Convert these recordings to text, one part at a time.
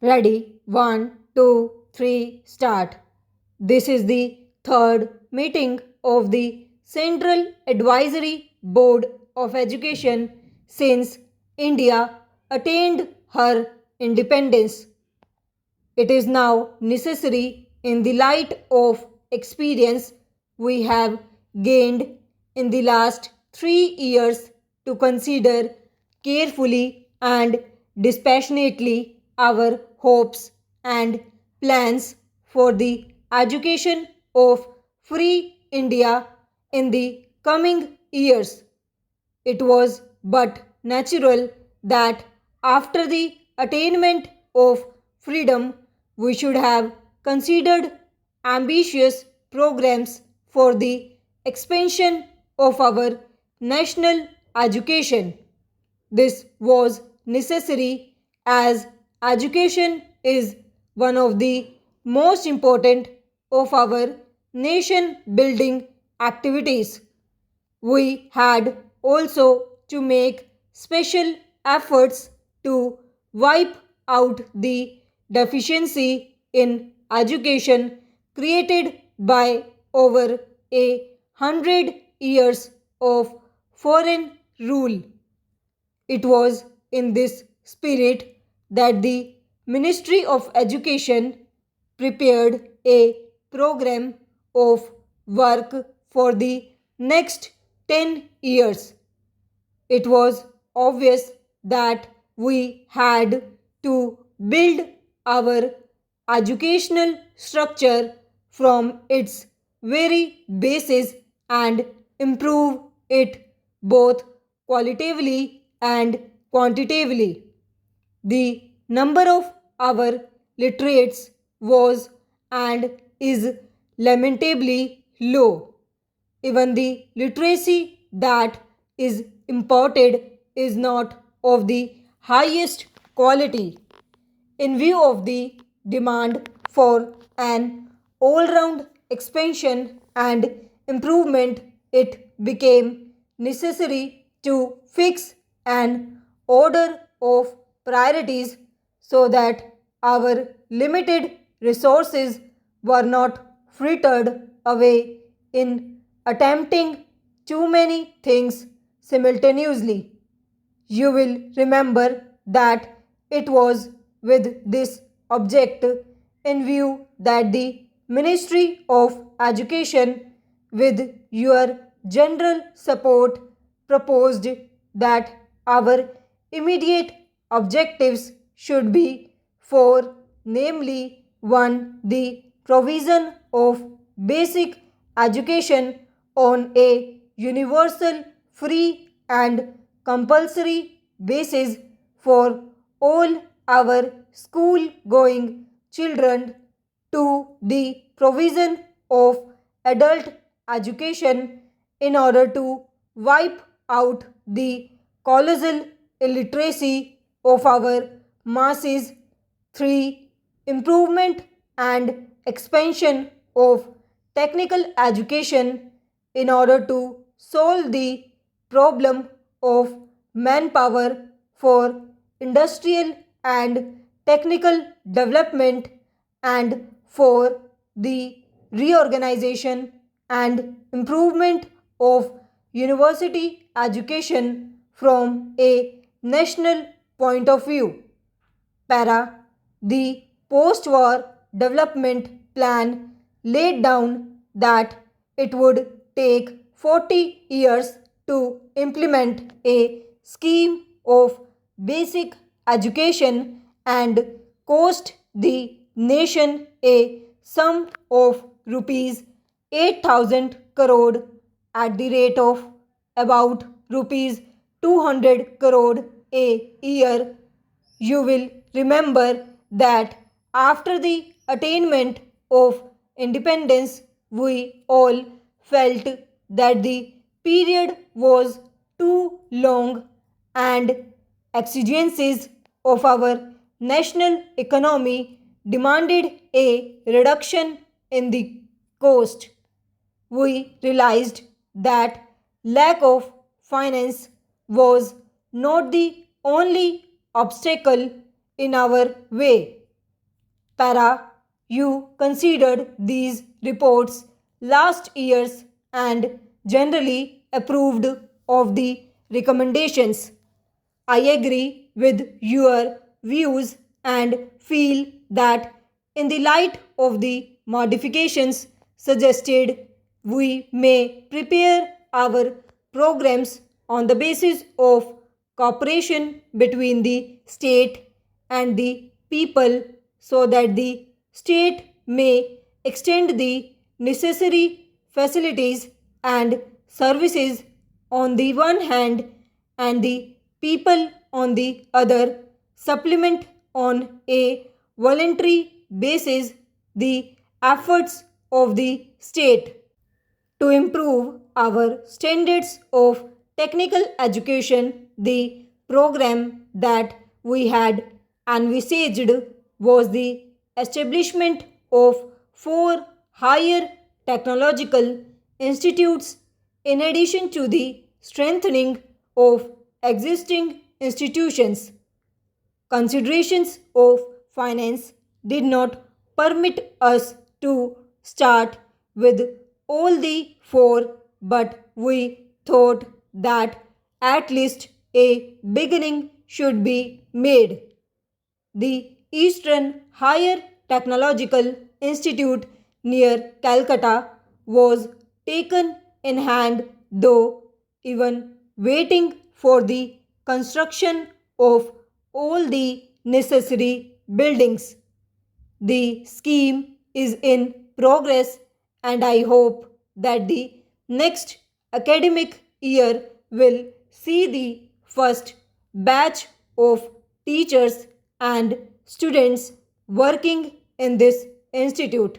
Ready? One, two, three, start. This is the third meeting of the Central Advisory Board of Education since India attained her independence. It is now necessary, in the light of experience we have gained in the last 3 years, to consider carefully and dispassionately our hopes and plans for the education of free India in the coming years. It was but natural that after the attainment of freedom we should have considered ambitious programs for the expansion of our national education. This was necessary as education is one of the most important of our nation building activities. We had also to make special efforts to wipe out the deficiency in education created by over 100 years of foreign rule. It was in this spirit that the Ministry of Education prepared a program of work for the next 10 years. It was obvious that we had to build our educational structure from its very basis and improve it both qualitatively and quantitatively. The number of our literates was and is lamentably low. Even the literacy that is imported is not of the highest quality. In view of the demand for an all round expansion and improvement, it became necessary to fix an order of priorities so that our limited resources were not frittered away in attempting too many things simultaneously. You will remember that it was with this object in view that the Ministry of Education, with your general support, proposed that our immediate objectives should be four, namely 1. The provision of basic education on a universal, free, and compulsory basis for all our school going children. 2. The provision of adult education in order to wipe out the colossal illiteracy of our masses. 3. Improvement and expansion of technical education in order to solve the problem of manpower for industrial and technical development. And 4. The reorganization and improvement of university education from a national point of view. Para. The post war development plan laid down that it would take 40 years to implement a scheme of basic education and cost the nation a sum of rupees 8,000 crore at the rate of about rupees 200 crore a year. You will remember that after the attainment of independence, we all felt that the period was too long and exigencies of our national economy demanded a reduction in the cost. We realized that lack of finance was not the only obstacle in our way. Para, you considered these reports last year's and generally approved of the recommendations. I agree with your views and feel that in the light of the modifications suggested, we may prepare our programs on the basis of cooperation between the state and the people so that the state may extend the necessary facilities and services on the one hand and the people on the other supplement on a voluntary basis the efforts of the state to improve our standards of technical education. The program that we had envisaged was the establishment of four higher technological institutes in addition to the strengthening of existing institutions. Considerations of finance did not permit us to start with all the four, but we thought that at least a beginning should be made. The Eastern Higher Technological Institute near Calcutta was taken in hand, though even waiting for the construction of all the necessary buildings. The scheme is in progress, and I hope that the next academic year will see the first batch of teachers and students working in this institute.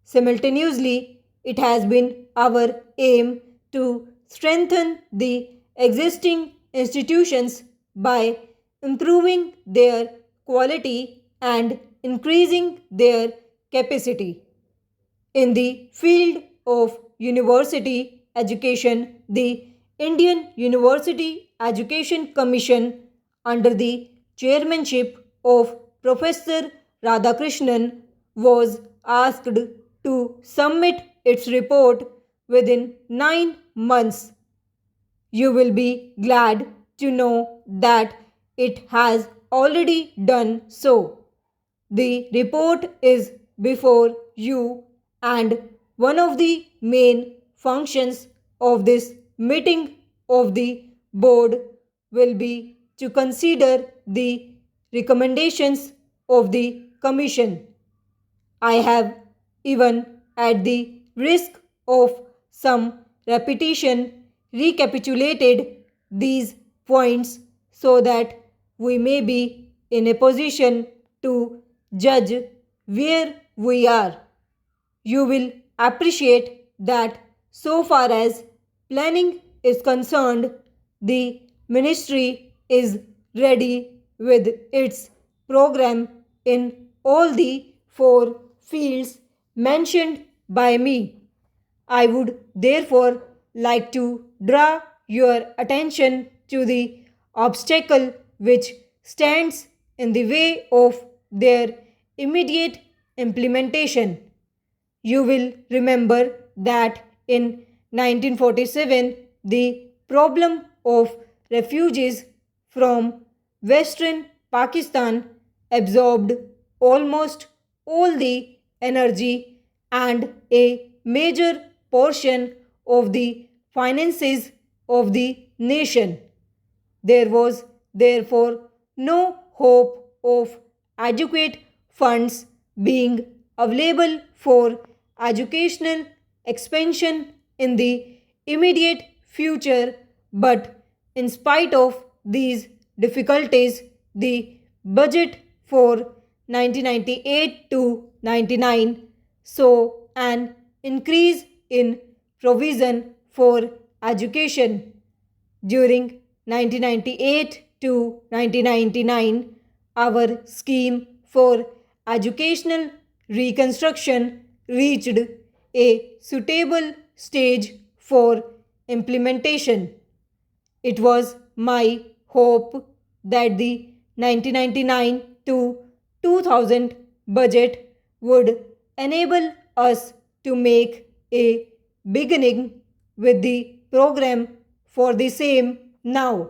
Simultaneously, it has been our aim to strengthen the existing institutions by improving their quality and increasing their capacity. In the field of university education, the Indian University Education Commission, under the chairmanship of Professor Radhakrishnan, was asked to submit its report within 9 months. You will be glad to know that it has already done so. The report is before you, and one of the main functions of this meeting of the board will be to consider the recommendations of the commission. I have, even at the risk of some repetition, recapitulated these points so that we may be in a position to judge where we are. You will appreciate that so far as planning is concerned, the ministry is ready with its program in all the four fields mentioned by me. I would therefore like to draw your attention to the obstacle which stands in the way of their immediate implementation. You will remember that in 1947 the problem of refugees from Western Pakistan absorbed almost all the energy and a major portion of the finances of the nation. There was therefore no hope of adequate funds being available for educational expansion in the immediate future, but in spite of these difficulties, the budget for 1998 to 99 saw an increase in provision for education. During 1998 to 1999, our scheme for educational reconstruction reached a suitable stage for implementation. It was my hope that the 1999 to 2000 budget would enable us to make a beginning with the program for the same now.